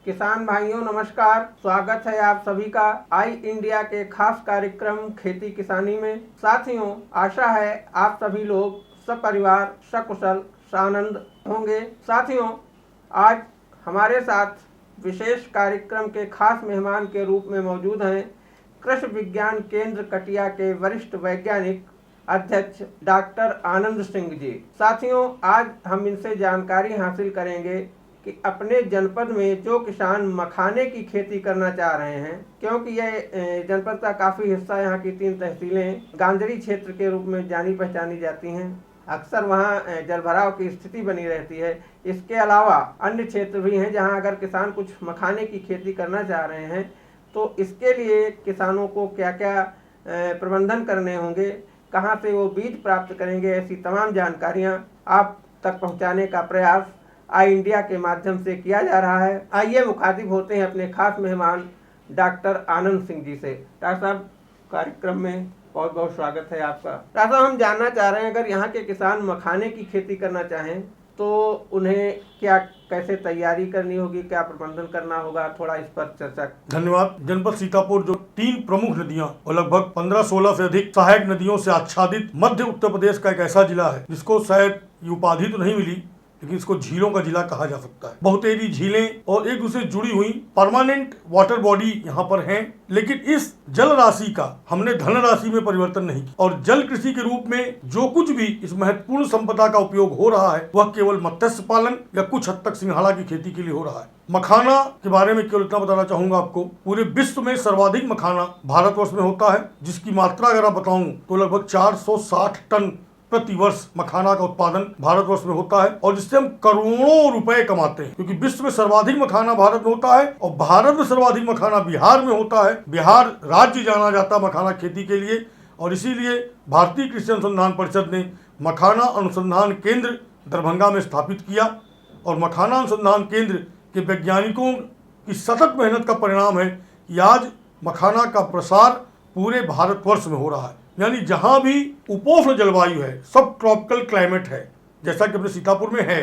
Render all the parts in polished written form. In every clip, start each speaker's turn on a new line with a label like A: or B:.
A: किसान भाइयों नमस्कार। स्वागत है आप सभी का आई इंडिया के खास कार्यक्रम खेती किसानी में। साथियों, आशा है आप सभी लोग सपरिवार सकुशल सानंद होंगे। साथियों, आज हमारे साथ विशेष कार्यक्रम के खास मेहमान के रूप में मौजूद हैं कृषि विज्ञान केंद्र कटिया के वरिष्ठ वैज्ञानिक अध्यक्ष डॉक्टर आनंद सिंह जी। साथियों, आज हम इनसे जानकारी हासिल करेंगे कि अपने जनपद में जो किसान मखाने की खेती करना चाह रहे हैं, क्योंकि यह जनपद का काफ़ी हिस्सा यहाँ की 3 तहसीलें गांजरी क्षेत्र के रूप में जानी पहचानी जाती हैं। अक्सर वहाँ जलभराव की स्थिति बनी रहती है। इसके अलावा अन्य क्षेत्र भी हैं जहाँ अगर किसान कुछ मखाने की खेती करना चाह रहे हैं तो इसके लिए किसानों को क्या क्या प्रबंधन करने होंगे, कहाँ से वो बीज प्राप्त करेंगे, ऐसी तमाम जानकारियाँ आप तक पहुँचाने का प्रयास आई इंडिया के माध्यम से किया जा रहा है। आइए मुखातिब होते हैं अपने खास मेहमान डॉक्टर आनंद सिंह जी से। डॉक्टर साहब, कार्यक्रम में बहुत बहुत स्वागत है आपका। डॉक्टर साहब, हम जानना चाह रहे हैं अगर यहाँ के किसान मखाने की खेती करना चाहें तो उन्हें क्या कैसे तैयारी करनी होगी, क्या प्रबंधन करना होगा, थोड़ा इस पर चर्चा।
B: धन्यवाद। जनपद सीतापुर जो 3 प्रमुख नदियां और लगभग 15-16 से अधिक सहायक नदियों से आच्छादित मध्य उत्तर प्रदेश का एक ऐसा जिला है जिसको शायद ये उपाधि तो नहीं मिली, लेकिन इसको झीलों का जिला कहा जा सकता है। बहुतेरी झीलें और एक दूसरे से जुड़ी हुई परमानेंट वाटर बॉडी यहाँ पर हैं, लेकिन इस जल राशि का हमने धन राशि में परिवर्तन नहीं किया और जल कृषि के रूप में जो कुछ भी इस महत्वपूर्ण संपदा का उपयोग हो रहा है वह केवल मत्स्य पालन या कुछ हद तक सिंघाड़ा की खेती के लिए हो रहा है। मखाना के बारे में केवल इतना बताना चाहूंगा आपको, पूरे विश्व में सर्वाधिक मखाना भारतवर्ष में होता है, जिसकी मात्रा अगर आप बताऊं तो लगभग 460 टन प्रतिवर्ष मखाना का उत्पादन भारतवर्ष में होता है और जिससे हम करोड़ों रुपए कमाते हैं, क्योंकि विश्व में सर्वाधिक मखाना भारत में होता है और भारत में सर्वाधिक मखाना बिहार में होता है। बिहार राज्य जाना जाता है मखाना खेती के लिए और इसीलिए भारतीय कृषि अनुसंधान परिषद ने मखाना अनुसंधान केंद्र दरभंगा में स्थापित किया और मखाना अनुसंधान केंद्र के वैज्ञानिकों की सतत मेहनत का परिणाम है कि आज मखाना का प्रसार पूरे भारतवर्ष में हो रहा है। यानी जहां भी उपोष्ण जलवायु है, सब ट्रॉपिकल क्लाइमेट है, जैसा कि अपने सीतापुर में है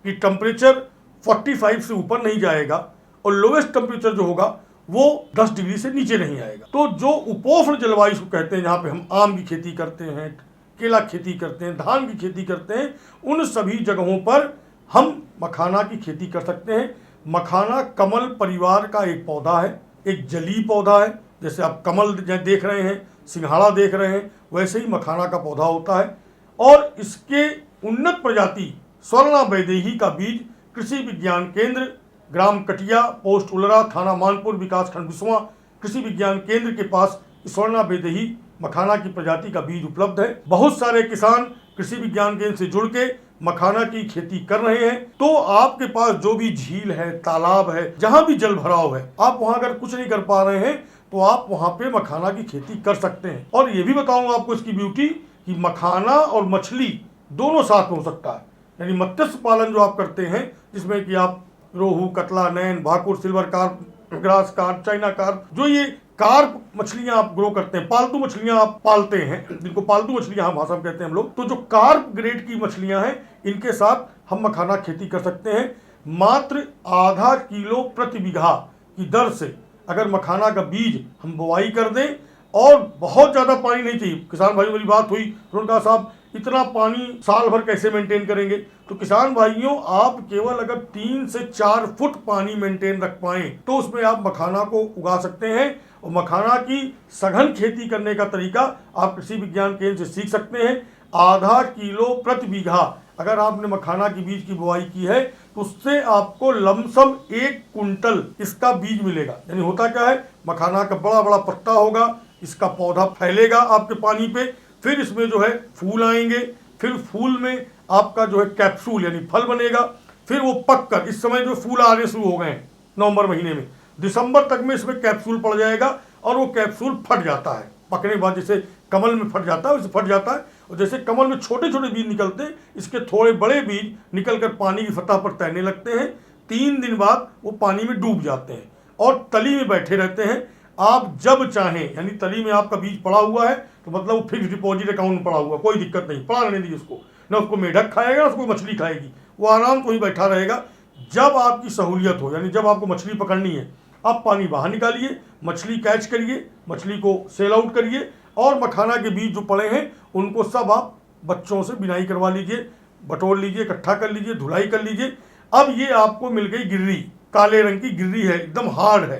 B: कि टेम्परेचर 45 से ऊपर नहीं जाएगा और लोवेस्ट टेम्परेचर जो होगा वो 10 डिग्री से नीचे नहीं आएगा। तो जो उपोष्ण जलवायु को कहते हैं, जहाँ पे हम आम की खेती करते हैं, केला खेती करते हैं, धान की खेती करते हैं, उन सभी जगहों पर हम मखाना की खेती कर सकते हैं। मखाना कमल परिवार का एक पौधा है, एक जलीय पौधा है। जैसे आप कमल देख रहे हैं, सिंघाड़ा देख रहे हैं, वैसे ही मखाना का पौधा होता है और इसके उन्नत प्रजाति स्वर्णा वैदेही का बीज कृषि विज्ञान केंद्र ग्राम कटिया, पोस्ट उलरा, थाना मानपुर, विकासखंड बिसवा कृषि विज्ञान केंद्र के पास स्वर्णा वैदेही मखाना की प्रजाति का बीज उपलब्ध है। बहुत सारे किसान कृषि विज्ञान केंद्र से जुड़ के मखाना की खेती कर रहे हैं। तो आपके पास जो भी झील है, तालाब है, जहां भी जल भराव है, आप वहां अगर कुछ नहीं कर पा रहे हैं तो आप वहां पे मखाना की खेती कर सकते हैं। और ये भी बताऊंगा आपको इसकी ब्यूटी कि मखाना और मछली दोनों साथ में हो सकता है। यानी मत्स्य पालन जो आप करते हैं, जिसमें कि आप रोहू, कतला, नैन, भाकुर, silver carp, grass carp, China carp, जो ये कार्प मछलियां आप ग्रो करते हैं, पालतू मछलियां आप पालते हैं, जिनको पालतू मछलियां भाषा में कहते हैं हम लोग, तो जो कार्प ग्रेड की मछलियां हैं, इनके साथ हम मखाना खेती कर सकते हैं। मात्र आधा किलो प्रति बीघा की दर से अगर मखाना का बीज हम बुआई कर दें और बहुत ज़्यादा पानी नहीं चाहिए। किसान भाइयों वाली बात हुई, उन्होंने कहा साहब इतना पानी साल भर कैसे मेंटेन करेंगे, तो किसान भाइयों आप केवल अगर 3 से 4 फुट पानी मेंटेन रख पाएं तो उसमें आप मखाना को उगा सकते हैं। और मखाना की सघन खेती करने का तरीका आप कृषि विज्ञान केंद्र से सीख सकते हैं। आधा किलो प्रति बीघा अगर आपने मखाना की बीज की बुआई की है तो उससे आपको लमसम 1 कुंटल इसका बीज मिलेगा। यानी होता क्या है, मखाना का बड़ा बड़ा पत्ता होगा, इसका पौधा फैलेगा आपके पानी पे, फिर इसमें जो है फूल आएंगे, फिर फूल में आपका जो है कैप्सूल यानी फल बनेगा, फिर वो पककर, इस समय जो फूल आने शुरू हो गए हैं नवंबर महीने में, दिसंबर तक में इसमें कैप्सूल पड़ जाएगा और वो कैप्सूल फट जाता है। पकने के बाद जैसे कमल में फट जाता है वैसे फट जाता है और जैसे कमल में छोटे छोटे बीज निकलते हैं, इसके थोड़े बड़े बीज निकलकर पानी की सतह पर तैरने लगते हैं। 3 दिन बाद वो पानी में डूब जाते हैं और तली में बैठे रहते हैं। आप जब चाहें, यानी तली में आपका बीज पड़ा हुआ है तो मतलब वो फिक्स डिपॉजिट अकाउंट में पड़ा हुआ, कोई दिक्कत नहीं, पड़ा रहने दीजिए उसको, ना उसको मेढक खाएगा ना उसको मछली खाएगी, वो आराम से वहीं बैठा रहेगा। जब आपकी सहूलियत हो, यानी जब आपको मछली पकड़नी है, आप पानी बाहर निकालिए, मछली कैच करिए, मछली को सेल आउट करिए और मखाना के बीज जो पड़े हैं उनको सब आप बच्चों से बिनाई करवा लीजिए, बटोर लीजिए, इकट्ठा कर लीजिए, धुलाई कर लीजिए। अब ये आपको मिल गई गिर्री, काले रंग की गिर्री है, एकदम हार्ड है।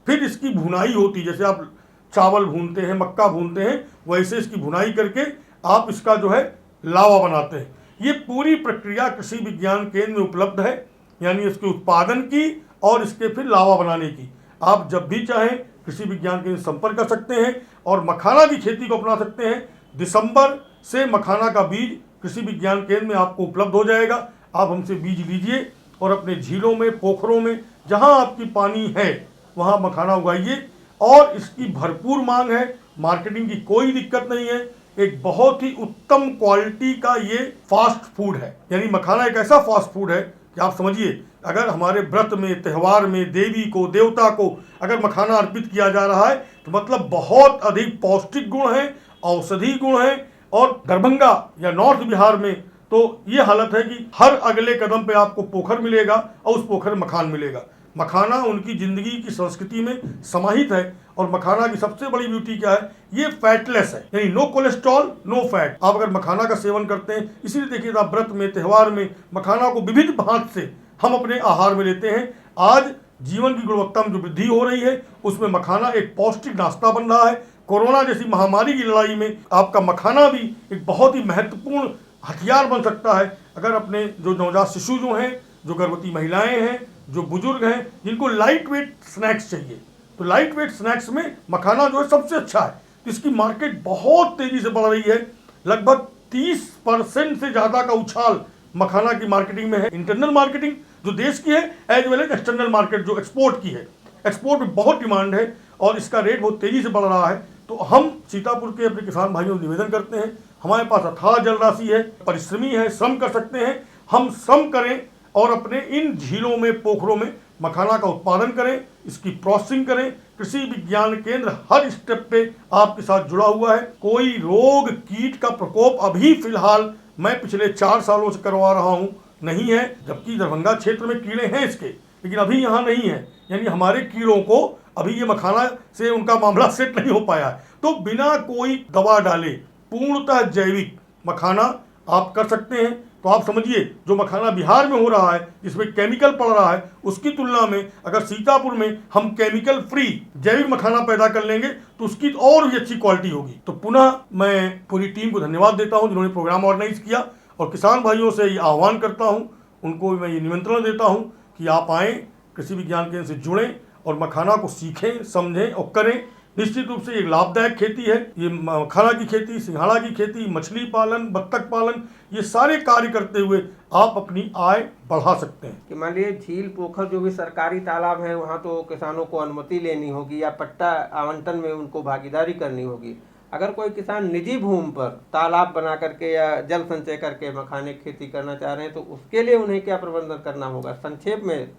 B: फिर इसकी भुनाई होती, जैसे आप चावल भूनते हैं, मक्का भूनते हैं, वैसे इसकी भुनाई करके आप इसका जो है लावा बनाते हैं। ये पूरी प्रक्रिया कृषि विज्ञान केंद्र में उपलब्ध है, यानी इसके उत्पादन की और इसके फिर लावा बनाने की। आप जब भी चाहें कृषि विज्ञान केंद्र संपर्क कर सकते हैं और मखाना की खेती को अपना सकते हैं। दिसंबर से मखाना का बीज कृषि विज्ञान केंद्र में आपको उपलब्ध हो जाएगा। आप हमसे बीज लीजिए और अपने झीलों में, पोखरों में, जहां आपकी पानी है वहां मखाना उगाइए और इसकी भरपूर मांग है। मार्केटिंग की कोई दिक्कत नहीं है। एक बहुत ही उत्तम क्वालिटी का ये फास्ट फूड है, यानी मखाना एक ऐसा फास्ट फूड है कि आप समझिए, अगर हमारे व्रत में, त्यौहार में देवी को, देवता को अगर मखाना अर्पित किया जा रहा है तो मतलब बहुत अधिक पौष्टिक गुण है, औषधि गुण है। और दरभंगा या नॉर्थ बिहार में तो ये हालत है कि हर अगले कदम पे आपको पोखर मिलेगा और उस पोखर में मखान मिलेगा। मखाना उनकी जिंदगी की संस्कृति में समाहित है। और मखाना की सबसे बड़ी ब्यूटी क्या है, ये फैटलेस है, यानी नो कोलेस्ट्रॉल, नो फैट। आप अगर मखाना का सेवन करते हैं, इसीलिए देखिए आप व्रत में, त्यौहार में मखाना को विविध भांत से हम अपने आहार में लेते हैं। आज जीवन की गुणवत्ता में जो वृद्धि हो रही है उसमें मखाना एक पौष्टिक नाश्ता बन रहा है। कोरोना जैसी महामारी की लड़ाई में आपका मखाना भी एक बहुत ही महत्वपूर्ण हथियार बन सकता है। अगर अपने जो नवजात शिशु जो हैं, जो गर्भवती महिलाएं हैं, जो बुजुर्ग हैं, जिनको लाइट वेट स्नैक्स चाहिए, तो लाइट वेट स्नैक्स में मखाना जो है सबसे अच्छा है। तो इसकी मार्केट बहुत तेजी से बढ़ रही है। लगभग 30% से ज़्यादा का उछाल मखाना की मार्केटिंग में है। इंटरनल मार्केटिंग जो देश की है, as well as external market जो एक्सपोर्ट की है। एक्सपोर्ट में बहुत डिमांड है और इसका रेट बहुत तेजी से बढ़ रहा है। तो हम सीतापुर के अपने किसान भाइयों से निवेदन करते हैं, हमारे पास अथाह जल राशि है, परिश्रमी है, श्रम कर सकते हैं। हम श्रम करें और अपने इन झीलों में, पोखरों में मखाना का उत्पादन करें, इसकी प्रोसेसिंग करें। कृषि विज्ञान केंद्र हर स्टेप पे आपके साथ जुड़ा हुआ है। कोई रोग, कीट का प्रकोप अभी फिलहाल मैं पिछले 4 सालों से करवा रहा हूं नहीं है, जबकि दरभंगा क्षेत्र में कीड़े हैं इसके, लेकिन अभी यहाँ नहीं है। यानी हमारे कीड़ों को अभी ये मखाना से उनका मामला सेट नहीं हो पाया है। तो बिना कोई दवा डाले पूर्णतः जैविक मखाना आप कर सकते हैं। तो आप समझिए, जो मखाना बिहार में हो रहा है जिसमें केमिकल पड़ रहा है, उसकी तुलना में अगर सीतापुर में हम केमिकल फ्री जैविक मखाना पैदा कर लेंगे तो उसकी और भी अच्छी क्वालिटी होगी। तो पुनः मैं पूरी टीम को धन्यवाद देता हूं जिन्होंने प्रोग्राम ऑर्गेनाइज किया, और किसान भाइयों से ये आह्वान करता हूं, उनको मैं ये निमंत्रण देता हूं कि आप आएँ, कृषि विज्ञान केंद्र से जुड़ें और मखाना को सीखें, समझें और करें। निश्चित रूप से एक लाभदायक खेती है ये। मखाना की खेती, सिंघाड़ा की खेती, मछली पालन, बत्तख पालन, ये सारे कार्य करते हुए आप अपनी आय बढ़ा सकते हैं।
A: कि मान लीजिए झील, पोखर, जो भी सरकारी तालाब हैं, वहाँ तो किसानों को अनुमति लेनी होगी या पट्टा आवंटन में उनको भागीदारी करनी होगी। अगर कोई किसान निजी भूमि पर तालाब बना करके या जल संचय करके मखाने की खेती करना चाह रहे हैं तो उसके लिए उन्हें क्या प्रबंधन करना होगा, संक्षेप में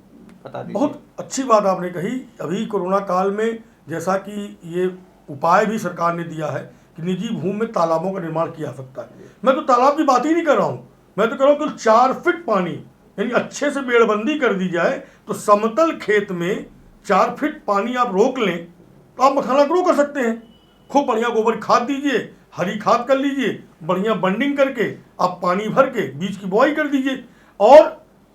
A: बता दीजिए।
B: बहुत अच्छी बात आपने कही। अभी कोरोना काल में जैसा कि ये उपाय भी सरकार ने दिया है कि निजी भूमि में तालाबों का निर्माण किया जा सकता है। मैं तो तालाब की बात ही नहीं कर रहा हूँ, मैं तो कह रहा हूँ कि 4 फीट पानी, यानी अच्छे से बेड़बंदी कर दी जाए तो समतल खेत में 4 फीट पानी आप रोक लें तो आप मखाना ग्रो कर सकते हैं। खूब बढ़िया गोबर खाद दीजिए, हरी खाद कर लीजिए, बढ़िया बंडिंग करके आप पानी भर के बीज की बुआई कर दीजिए और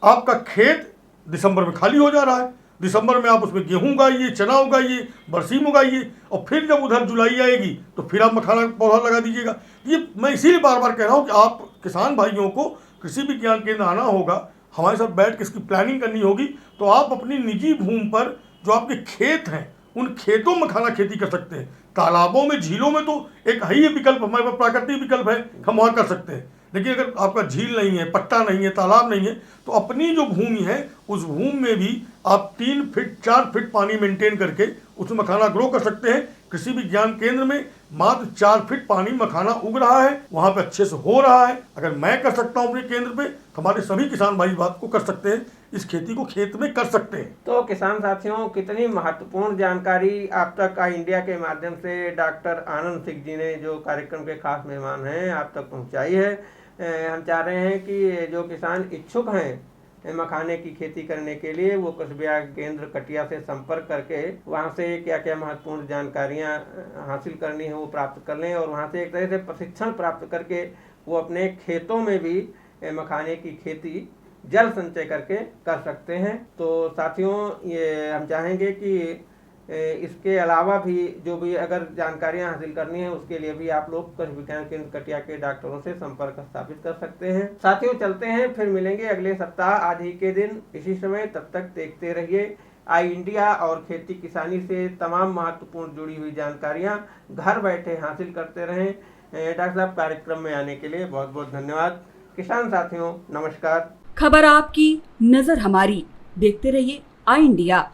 B: आपका खेत दिसंबर में खाली हो जा रहा है। दिसंबर में आप उसमें गेहूं उगाइए, चना उगाइए, बरसीम उगाइए और फिर जब उधर जुलाई आएगी तो फिर आप मखाना का पौधा लगा दीजिएगा। ये मैं इसीलिए बार बार कह रहा हूँ कि आप किसान भाइयों को कृषि विज्ञान केंद्र आना होगा, हमारे साथ बैठ के इसकी प्लानिंग करनी होगी। तो आप अपनी निजी भूमि पर जो आपके खेत हैं उन खेतों में मखाना खेती कर सकते हैं। तालाबों में, झीलों में तो एक है ही विकल्प, हमारे पास प्राकृतिक विकल्प है, हम वहाँ कर सकते हैं। लेकिन अगर आपका झील नहीं है, पट्टा नहीं है, तालाब नहीं है, तो अपनी जो भूमि है उस भूमि में भी आप 3 फीट 4 फीट पानी मेंटेन करके उसमें मखाना ग्रो कर सकते हैं। कृषि विज्ञान केंद्र में मात्र 4 फीट पानी मखाना उग रहा है, वहाँ पे अच्छे से हो रहा है। अगर मैं कर सकता हूँ अपने केंद्र पे, हमारे सभी किसान भाई बात को कर सकते हैं, इस खेती को खेत में कर सकते हैं।
A: तो किसान साथियों, कितनी महत्वपूर्ण जानकारी आप तक आई इंडिया के माध्यम से डॉक्टर आनंद सिंह जी ने, जो कार्यक्रम के खास मेहमान हैं, आप तक पहुंचाई है। हम चाह रहे हैं कि जो किसान इच्छुक हैं मखाने की खेती करने के लिए वो कृषि विज्ञान केंद्र कटिया से संपर्क करके वहाँ से क्या क्या महत्वपूर्ण जानकारियाँ हासिल करनी है वो प्राप्त कर लें और वहाँ से एक तरह से प्रशिक्षण प्राप्त करके वो अपने खेतों में भी मखाने की खेती जल संचय करके कर सकते हैं। तो साथियों, ये हम चाहेंगे कि इसके अलावा भी जो भी अगर जानकारियां हासिल करनी है उसके लिए भी आप लोग कृषि विज्ञान केंद्र कटिया के डॉक्टरों से संपर्क स्थापित कर सकते हैं। साथियों, चलते हैं, फिर मिलेंगे अगले सप्ताह आज ही के दिन इसी समय। तब तक देखते रहिए आई इंडिया और खेती किसानी से तमाम महत्वपूर्ण जुड़ी हुई जानकारियां घर बैठे हासिल करते रहें। डॉक्टर साहब, कार्यक्रम में आने के लिए बहुत बहुत धन्यवाद। किसान साथियों, नमस्कार।
C: खबर आपकी, नजर हमारी। देखते रहिए आई इंडिया।